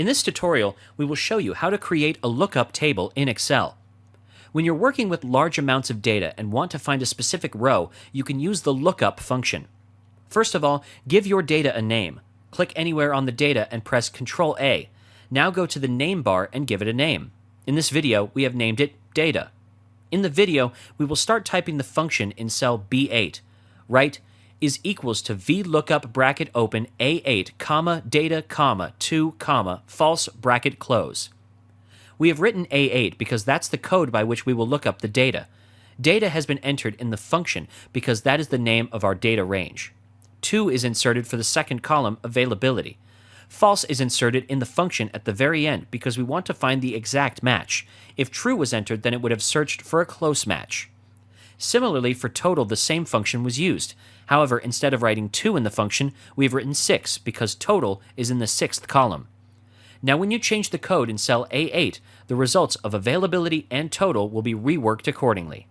In this tutorial, we will show you how to create a lookup table in Excel. When you're working with large amounts of data and want to find a specific row, you can use the lookup function. First of all, give your data a name. Click anywhere on the data and press Ctrl-A. Now go to the name bar and give it a name. In this video, we have named it Data. In the video, we will start typing the function in cell B8. Write is equals to VLOOKUP bracket open A8, comma, data, comma, 2, comma, false bracket close. We have written A8 because that's the code by which we will look up the data. Data has been entered in the function because that is the name of our data range. 2 is inserted for the second column, availability. False is inserted in the function at the very end because we want to find the exact match. If true was entered, then it would have searched for a close match. Similarly, for total, the same function was used. However, instead of writing 2 in the function, we have written 6 because total is in the 6th column. Now when you change the code in cell A8, the results of availability and total will be reworked accordingly.